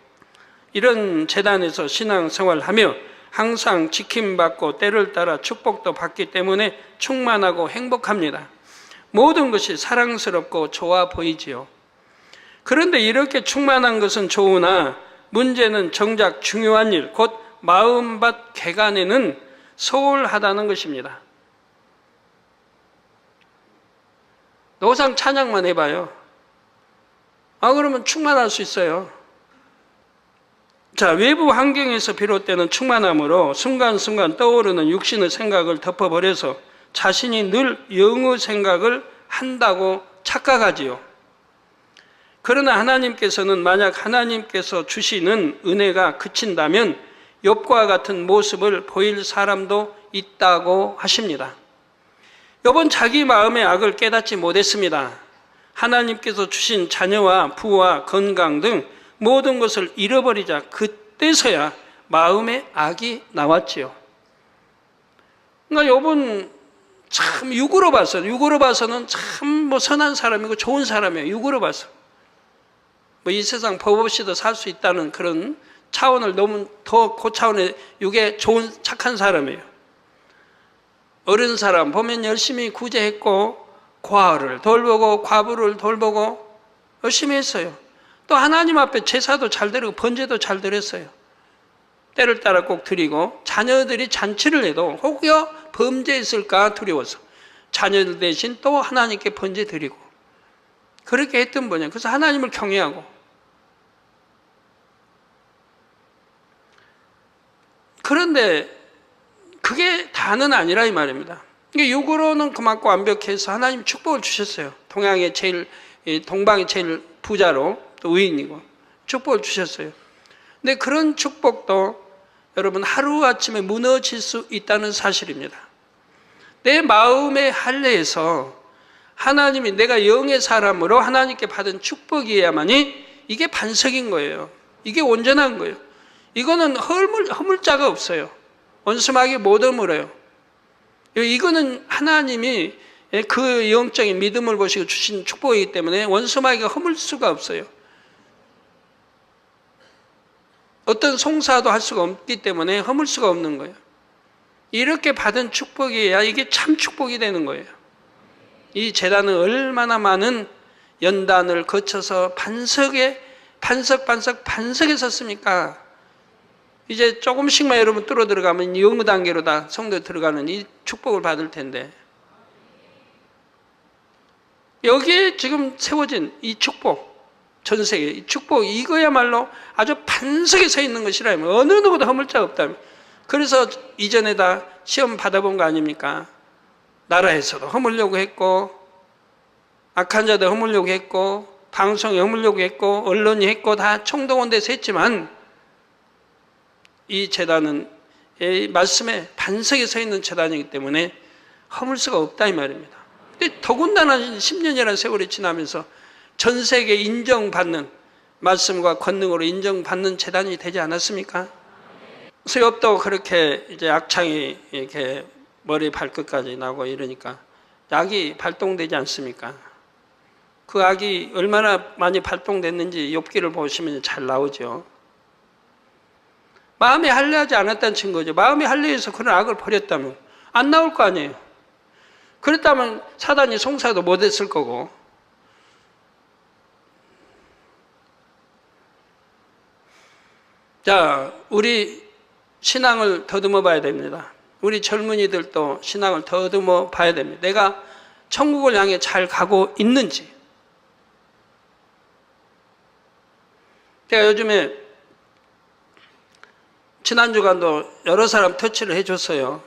이런 제단에서 신앙생활하며 항상 지킴받고 때를 따라 축복도 받기 때문에 충만하고 행복합니다. 모든 것이 사랑스럽고 좋아 보이지요. 그런데 이렇게 충만한 것은 좋으나 문제는 정작 중요한 일, 곧 마음밭 개간에는 소홀하다는 것입니다. 노상 찬양만 해봐요. 그러면 충만할 수 있어요. 자, 외부 환경에서 비롯되는 충만함으로 순간순간 떠오르는 육신의 생각을 덮어버려서 자신이 늘 영의 생각을 한다고 착각하지요. 그러나 하나님께서는 만약 하나님께서 주시는 은혜가 그친다면 욥과 같은 모습을 보일 사람도 있다고 하십니다. 욥은 자기 마음의 악을 깨닫지 못했습니다. 하나님께서 주신 자녀와 부와 건강 등 모든 것을 잃어버리자 그때서야 마음의 악이 나왔지요. 그러니까 욥은 참 육으로 봐서는 참 선한 사람이고 좋은 사람이에요. 육으로 봐서. 이 세상 법 없이도 살 수 있다는 그런 차원을 너무 더 고차원의 육에 좋은 착한 사람이에요. 어른 사람 보면 열심히 구제했고 고아를 돌보고 과부를 돌보고 열심히 했어요. 또 하나님 앞에 제사도 잘 드리고 번제도 잘 드렸어요. 때를 따라 꼭 드리고 자녀들이 잔치를 해도 혹여 범죄했을까 두려워서 자녀들 대신 또 하나님께 번제 드리고 그렇게 했던 분이에요. 그래서 하나님을 경외하고. 그런데 그게 다는 아니라 이 말입니다. 육으로는 그만큼 완벽해서 하나님 축복을 주셨어요. 동방의 제일 부자로 또 의인이고 축복을 주셨어요. 근데 그런 축복도 여러분 하루아침에 무너질 수 있다는 사실입니다. 내 마음의 할례에서 하나님이 내가 영의 사람으로 하나님께 받은 축복이어야만이 이게 반석인 거예요. 이게 온전한 거예요. 이거는 허물자가 없어요. 원수마귀 못 허물어요. 이거는 하나님이 그 영적인 믿음을 보시고 주신 축복이기 때문에 원수마귀가 허물 수가 없어요. 어떤 송사도 할 수가 없기 때문에 허물 수가 없는 거예요. 이렇게 받은 축복이어야 이게 참 축복이 되는 거예요. 이 제단은 얼마나 많은 연단을 거쳐서 반석에 섰습니까? 이제 조금씩만 여러분 뚫어 들어가면 영의 단계로 다 성도에 들어가는 이 축복을 받을 텐데 여기에 지금 세워진 이 축복, 전 세계 이 축복 이거야말로 아주 반석에 서 있는 것이라 어느 누구도 허물자 없다면 그래서 이전에 다 시험 받아본 거 아닙니까? 나라에서도 허물려고 했고 악한 자도 허물려고 했고 방송에 허물려고 했고 언론이 했고 다 총동원돼서 했지만 이 제단은 이 말씀에 반석에 서 있는 제단이기 때문에 허물 수가 없다 이 말입니다. 근데 더군다나 10년이라는 세월이 지나면서 전 세계에 인정받는 말씀과 권능으로 인정받는 제단이 되지 않았습니까? 그래서 욥도 그렇게 이제 악창이 이렇게 머리 발끝까지 나고 이러니까 악이 발동되지 않습니까? 그 악이 얼마나 많이 발동됐는지 욥기를 보시면 잘 나오죠. 마음에 할례하지 않았다는 증거죠. 마음에 할례해서 그런 악을 버렸다면 안 나올 거 아니에요. 그랬다면 사단이 송사도 못했을 거고. 자, 우리 신앙을 더듬어 봐야 됩니다. 우리 젊은이들도 신앙을 더듬어 봐야 됩니다. 내가 천국을 향해 잘 가고 있는지. 제가 요즘에 지난주간도 여러 사람 터치를 해줬어요.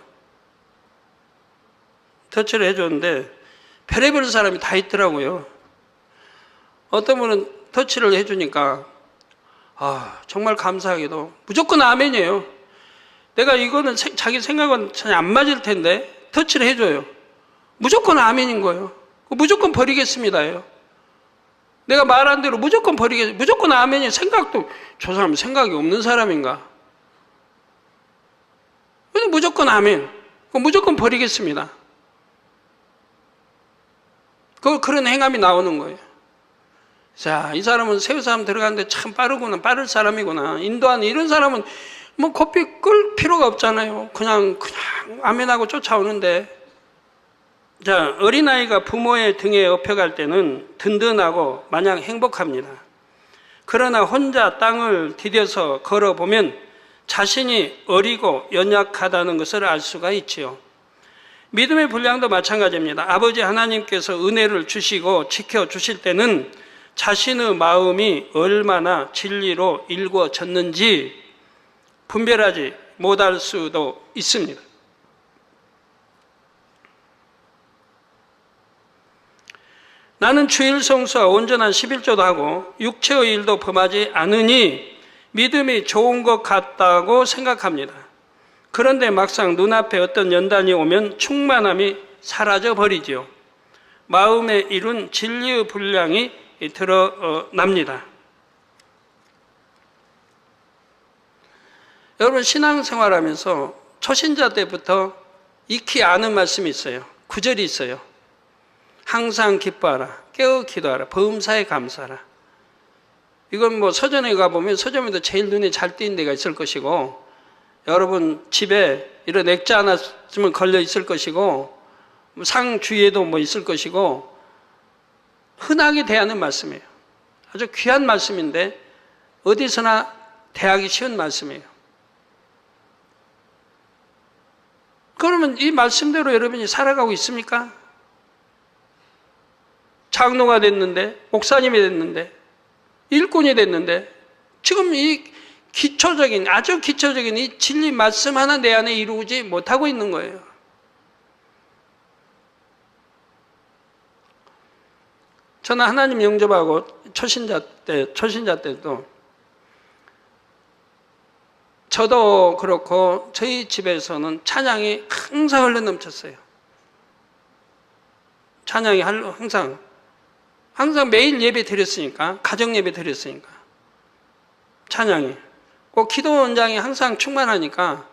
터치를 해줬는데 별의별 사람이 다 있더라고요. 어떤 분은 터치를 해주니까 정말 감사하게도 무조건 아멘이에요. 내가 이거는 자기 생각은 전혀 안 맞을 텐데 터치를 해줘요. 무조건 아멘인 거예요. 무조건 버리겠습니다예요. 내가 말한 대로 무조건 무조건 아멘이 생각도 저 사람은 생각이 없는 사람인가? 근데 무조건 아멘. 무조건 버리겠습니다. 그런 행함이 나오는 거예요. 자, 이 사람은 세우 사람 들어가는데 참 빠르구나, 빠를 사람이구나. 인도하는 이런 사람은 뭐 고삐 끌 필요가 없잖아요. 그냥 아멘하고 쫓아오는데. 자, 어린아이가 부모의 등에 업혀갈 때는 든든하고 마냥 행복합니다. 그러나 혼자 땅을 디뎌서 걸어보면 자신이 어리고 연약하다는 것을 알 수가 있지요. 믿음의 분량도 마찬가지입니다. 아버지 하나님께서 은혜를 주시고 지켜주실 때는 자신의 마음이 얼마나 진리로 일궈졌는지 분별하지 못할 수도 있습니다. 나는 주일 성수와 온전한 11조도 하고 육체의 일도 범하지 않으니 믿음이 좋은 것 같다고 생각합니다. 그런데 막상 눈앞에 어떤 연단이 오면 충만함이 사라져 버리지요. 마음의 일은 진리의 분량이 드러납니다. 여러분, 신앙생활하면서 초신자 때부터 익히 아는 말씀이 있어요. 구절이 있어요. 항상 기뻐하라, 깨어 기도하라, 범사에 감사하라. 이건 뭐 서점에 가보면 서점에도 제일 눈에 잘 띄는 데가 있을 것이고, 여러분 집에 이런 액자 하나쯤은 걸려 있을 것이고, 상 주위에도 뭐 있을 것이고, 흔하게 대하는 말씀이에요. 아주 귀한 말씀인데 어디서나 대하기 쉬운 말씀이에요. 그러면 이 말씀대로 여러분이 살아가고 있습니까? 장로가 됐는데, 목사님이 됐는데, 일꾼이 됐는데, 지금 이 기초적인, 아주 기초적인 이 진리 말씀 하나 내 안에 이루지 못하고 있는 거예요. 저는 하나님 영접하고 초신자 때도 저도 그렇고 저희 집에서는 찬양이 항상 흘러넘쳤어요. 찬양이 항상 매일 예배 드렸으니까, 가정 예배 드렸으니까 찬양이 꼭 기도 원장이 항상 충만하니까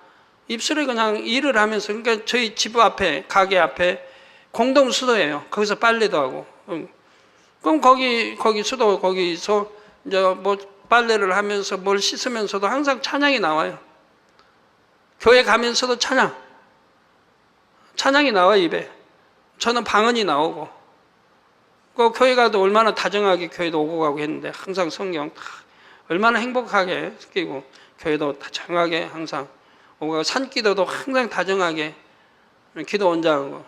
입술에 그냥 일을 하면서, 그러니까 저희 집 앞에, 가게 앞에 공동 수도예요. 거기서 빨래도 하고, 그럼 거기 수도 거기서 이제 뭐 빨래를 하면서 뭘 씻으면서도 항상 찬양이 나와요. 교회 가면서도 찬양이 나와 입에. 저는 방언이 나오고, 그 교회 가도 얼마나 다정하게 교회도 오고 가고 했는데 항상 성경 다 얼마나 행복하게 느끼고, 교회도 다정하게 항상 오고 가고, 산기도도 항상 다정하게 기도 원장하고.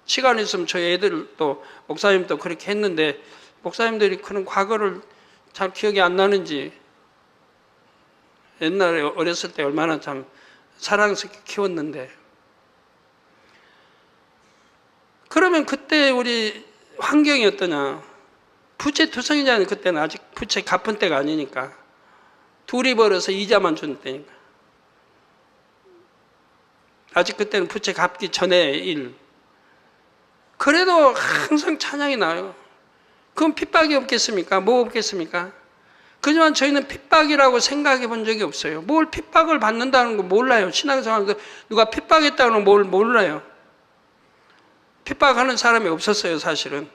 시간 있으면 저희 애들도, 목사님도 그렇게 했는데, 목사님들이 그런 과거를 잘 기억이 안 나는지, 옛날에 어렸을 때 얼마나 참 사랑스럽게 키웠는데. 그러면 그때 우리 환경이 어떠냐? 부채투성이자는, 그때는 아직 부채 갚은 때가 아니니까, 둘이 벌어서 이자만 준 때니까, 아직 그때는 부채 갚기 전에 일. 그래도 항상 찬양이 나요. 그건 핍박이 없겠습니까? 뭐 없겠습니까? 그지만 저희는 핍박이라고 생각해 본 적이 없어요. 뭘 핍박을 받는다는 거 몰라요. 신앙생활도 누가 핍박했다는 걸 몰라요. 핍박하는 사람이 없었어요, 사실은.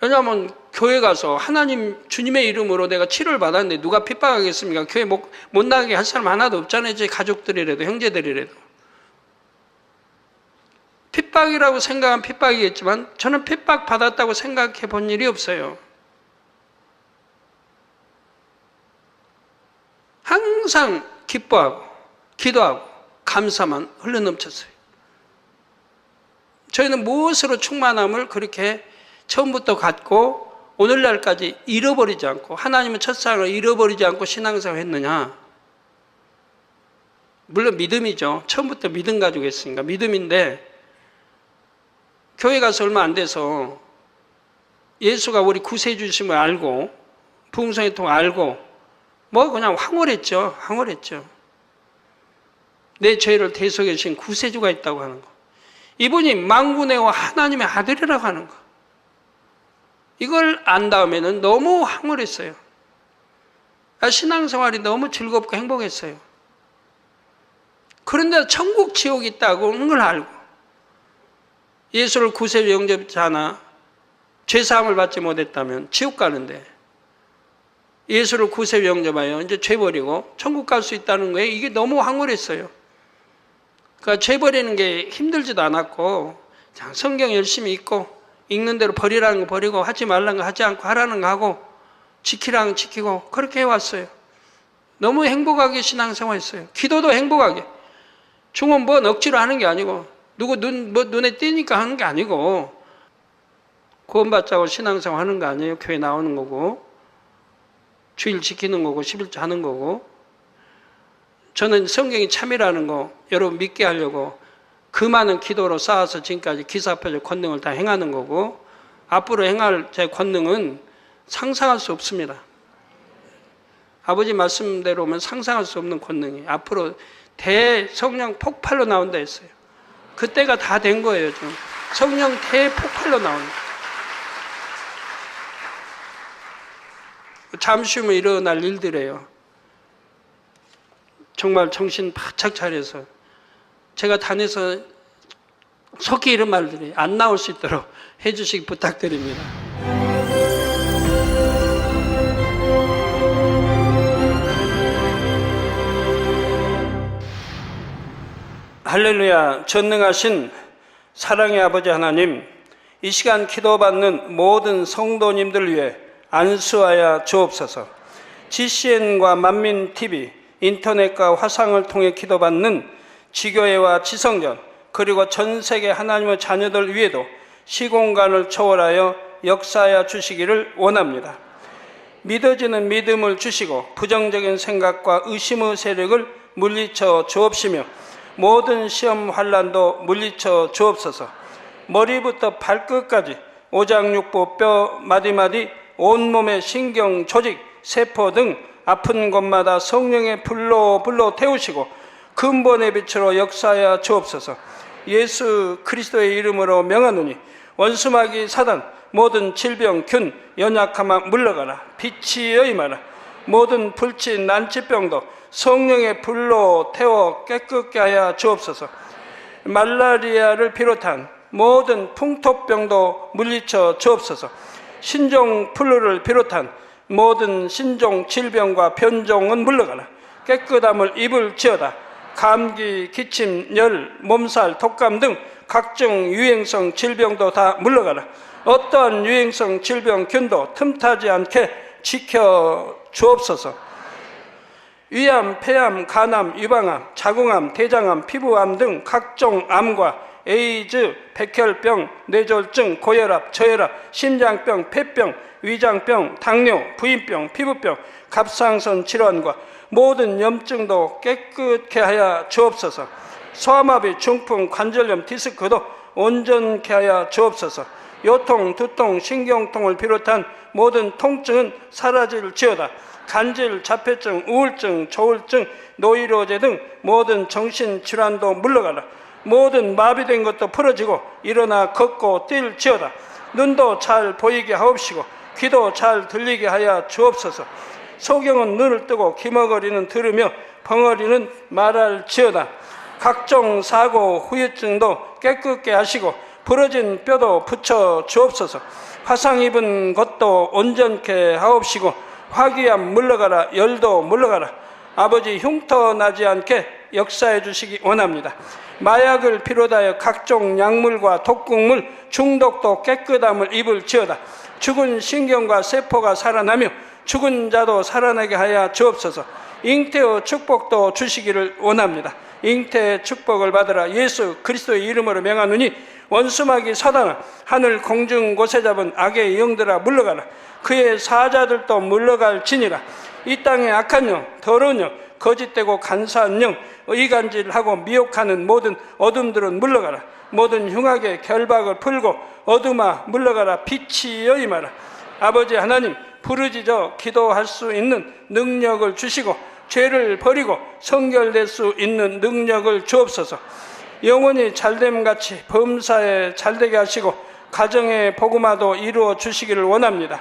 왜냐하면 교회 가서 하나님, 주님의 이름으로 내가 치료를 받았는데 누가 핍박하겠습니까? 교회 못 나가게 할 사람 하나도 없잖아요. 제 가족들이라도, 형제들이라도. 핍박이라고 생각하면 핍박이겠지만 저는 핍박 받았다고 생각해 본 일이 없어요. 항상 기뻐하고 기도하고 감사만 흘러넘쳤어요. 저희는 무엇으로 충만함을 그렇게 처음부터 갖고 오늘날까지 잃어버리지 않고, 하나님은 첫사랑을 잃어버리지 않고 신앙생활을 했느냐? 물론 믿음이죠. 처음부터 믿음 가지고 했으니까 믿음인데, 교회 가서 얼마 안 돼서 예수가 우리 구세주심을 알고, 부흥성의 통 알고, 뭐 그냥 황홀했죠. 내 죄를 대속해 주신 구세주가 있다고 하는 거. 이분이 만군의 하나님의 아들이라고 하는 거. 이걸 안 다음에는 너무 황홀했어요. 신앙생활이 너무 즐겁고 행복했어요. 그런데 천국 지옥이 있다고 하는 걸 알고, 예수를 구세주 영접하지 않아 죄사함을 받지 못했다면 지옥 가는데, 예수를 구세주 영접하여 이제 죄 버리고 천국 갈 수 있다는 거에 이게 너무 황홀했어요. 그러니까 죄 버리는 게 힘들지도 않았고, 그냥 성경 열심히 읽고, 읽는 대로 버리라는 거 버리고, 하지 말라는 거 하지 않고, 하라는 거 하고, 지키라는 거 지키고, 그렇게 해왔어요. 너무 행복하게 신앙생활 했어요. 기도도 행복하게. 중은 뭐 억지로 하는 게 아니고, 누구 눈에 띄니까 하는 게 아니고, 구원받자고 신앙생활 하는 거 아니에요. 교회 나오는 거고. 주일 지키는 거고 11조 하는 거고, 저는 성경이 참이라는 거 여러분 믿게 하려고 그 많은 기도로 쌓아서 지금까지 기사표적 권능을 다 행하는 거고, 앞으로 행할 제 권능은 상상할 수 없습니다. 아버지 말씀대로면 상상할 수 없는 권능이 앞으로 대성령 폭발로 나온다 했어요. 그때가 다 된 거예요. 지금 성령 대폭발로 나오는 거예요. 잠시 후면 일어날 일들이에요. 정말 정신 바짝 차려서 제가 단에서 속히 이런 말들이 안 나올 수 있도록 해주시기 부탁드립니다. 할렐루야. 전능하신 사랑의 아버지 하나님, 이 시간 기도받는 모든 성도님들 위해 안수하여 주옵소서. GCN과 만민TV, 인터넷과 화상을 통해 기도받는 지교회와 지성전, 그리고 전 세계 하나님의 자녀들 위에도 시공간을 초월하여 역사하여 주시기를 원합니다. 믿어지는 믿음을 주시고 부정적인 생각과 의심의 세력을 물리쳐 주옵시며 모든 시험 환난도 물리쳐 주옵소서. 머리부터 발끝까지 오장육부 뼈 마디마디 온몸의 신경 조직 세포 등 아픈 곳마다 성령의 불로 태우시고 근본의 빛으로 역사하여 주옵소서. 예수 그리스도의 이름으로 명하노니 원수마귀 사단 모든 질병 균 연약함아 물러가라. 빛이여 임하라. 모든 불치 난치병도 성령의 불로 태워 깨끗게 하여 주옵소서. 말라리아를 비롯한 모든 풍토병도 물리쳐 주옵소서. 신종 플루를 비롯한 모든 신종 질병과 변종은 물러가라. 깨끗함을 입을지어다. 감기, 기침, 열, 몸살, 독감 등 각종 유행성 질병도 다 물러가라. 어떠한 유행성 질병 균도 틈타지 않게 지켜 주옵소서. 위암, 폐암, 간암, 유방암, 자궁암, 대장암, 피부암 등 각종 암과 에이즈, 백혈병, 뇌졸중, 고혈압, 저혈압, 심장병, 폐병, 위장병, 당뇨, 부인병, 피부병, 갑상선 질환과 모든 염증도 깨끗게 하여 주옵소서. 소아마비, 중풍, 관절염, 디스크도 온전케 하여 주옵소서. 요통, 두통, 신경통을 비롯한 모든 통증은 사라질지어다. 간질, 자폐증, 우울증, 조울증, 노이로제 등 모든 정신질환도 물러가라. 모든 마비된 것도 풀어지고 일어나 걷고 뛸지어다. 눈도 잘 보이게 하옵시고 귀도 잘 들리게 하여 주옵소서. 소경은 눈을 뜨고 기머거리는 들으며 벙어리는 말할지어다. 각종 사고, 후유증도 깨끗게 하시고 부러진 뼈도 붙여 주옵소서. 화상 입은 것도 온전케 하옵시고 화기암 물러가라. 열도 물러가라. 아버지 흉터 나지 않게 역사해 주시기 원합니다. 마약을 비롯하여 각종 약물과 독극물 중독도 깨끗함을 입을지어다. 죽은 신경과 세포가 살아나며 죽은 자도 살아나게 하여 주옵소서. 잉태의 축복도 주시기를 원합니다. 잉태의 축복을 받으라. 예수 그리스도의 이름으로 명하노니 원수마귀 사단아, 하늘 공중 곳에 잡은 악의 영들아 물러가라. 그의 사자들도 물러갈지니라. 이 땅의 악한 영, 더러운 영, 거짓되고 간사한 영, 의간질하고 미혹하는 모든 어둠들은 물러가라. 모든 흉악의 결박을 풀고 어둠아 물러가라. 빛이여 임하라. 아버지 하나님, 부르짖어 기도할 수 있는 능력을 주시고 죄를 버리고 성결될 수 있는 능력을 주옵소서. 영원히 잘됨같이 범사에 잘되게 하시고 가정의 복음화도 이루어 주시기를 원합니다.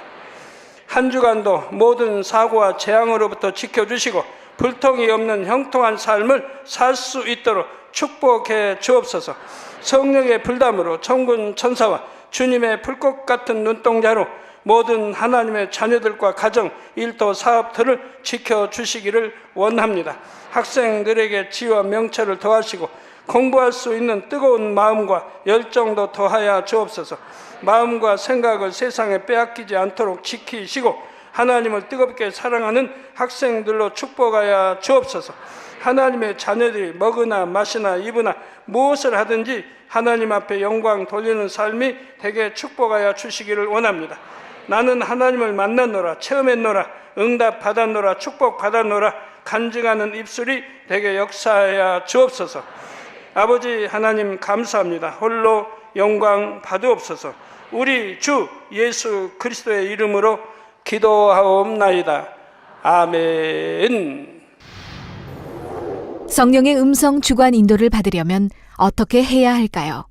한 주간도 모든 사고와 재앙으로부터 지켜주시고 불통이 없는 형통한 삶을 살 수 있도록 축복해 주옵소서. 성령의 불담으로 천군 천사와 주님의 불꽃 같은 눈동자로 모든 하나님의 자녀들과 가정, 일도, 사업들을 지켜주시기를 원합니다. 학생들에게 지혜와 명철을 더하시고 공부할 수 있는 뜨거운 마음과 열정도 더하여 주옵소서. 마음과 생각을 세상에 빼앗기지 않도록 지키시고 하나님을 뜨겁게 사랑하는 학생들로 축복하여 주옵소서. 하나님의 자녀들이 먹으나 마시나 입으나 무엇을 하든지 하나님 앞에 영광 돌리는 삶이 되게 축복하여 주시기를 원합니다. 나는 하나님을 만났노라, 체험했노라, 응답 받았노라, 축복 받았노라 간증하는 입술이 되게 역사하여 주옵소서. 아버지 하나님 감사합니다. 홀로 영광 받으옵소서. 우리 주 예수 그리스도의 이름으로 기도하옵나이다. 아멘. 성령의 음성 주관 인도를 받으려면 어떻게 해야 할까요?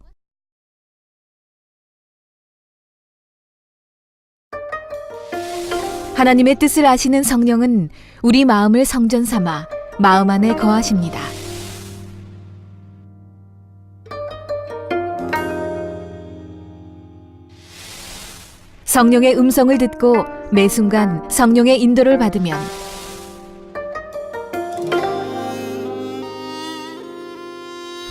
하나님의 뜻을 아시는 성령은 우리 마음을 성전 삼아 마음 안에 거하십니다. 성령의 음성을 듣고 매 순간 성령의 인도를 받으면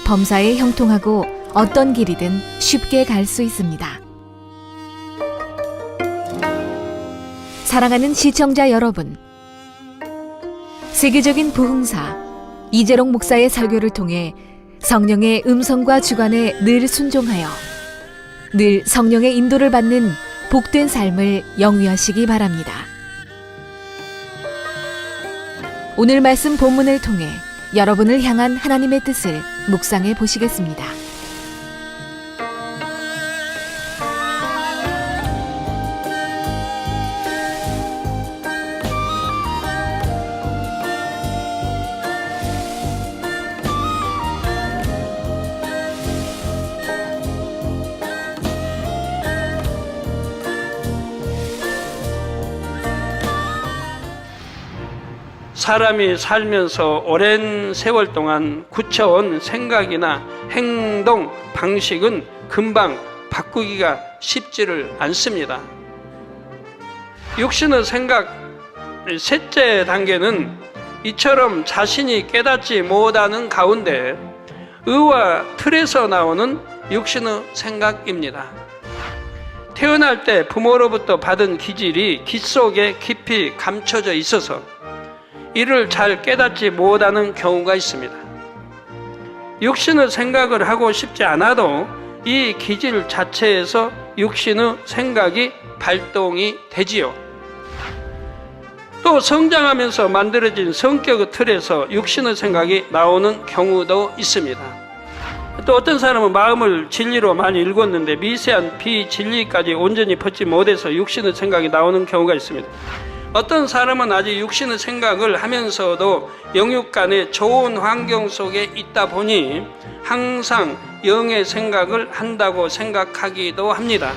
범사에 형통하고 어떤 길이든 쉽게 갈 수 있습니다. 사랑하는 시청자 여러분, 세계적인 부흥사 이재롱 목사의 설교를 통해 성령의 음성과 주관에 늘 순종하여 늘 성령의 인도를 받는 복된 삶을 영위하시기 바랍니다. 오늘 말씀 본문을 통해 여러분을 향한 하나님의 뜻을 묵상해 보시겠습니다. 사람이 살면서 오랜 세월 동안 굳혀온 생각이나 행동 방식은 금방 바꾸기가 쉽지를 않습니다. 육신의 생각 셋째 단계는 이처럼 자신이 깨닫지 못하는 가운데 의와 틀에서 나오는 육신의 생각입니다. 태어날 때 부모로부터 받은 기질이 깃 속에 깊이 감춰져 있어서 이를 잘 깨닫지 못하는 경우가 있습니다. 육신의 생각을 하고 싶지 않아도 이 기질 자체에서 육신의 생각이 발동이 되지요. 또 성장하면서 만들어진 성격의 틀에서 육신의 생각이 나오는 경우도 있습니다. 또 어떤 사람은 마음을 진리로 많이 읽었는데 미세한 비진리까지 온전히 벗지 못해서 육신의 생각이 나오는 경우가 있습니다. 어떤 사람은 아직 육신의 생각을 하면서도 영육 간의 좋은 환경 속에 있다 보니 항상 영의 생각을 한다고 생각하기도 합니다.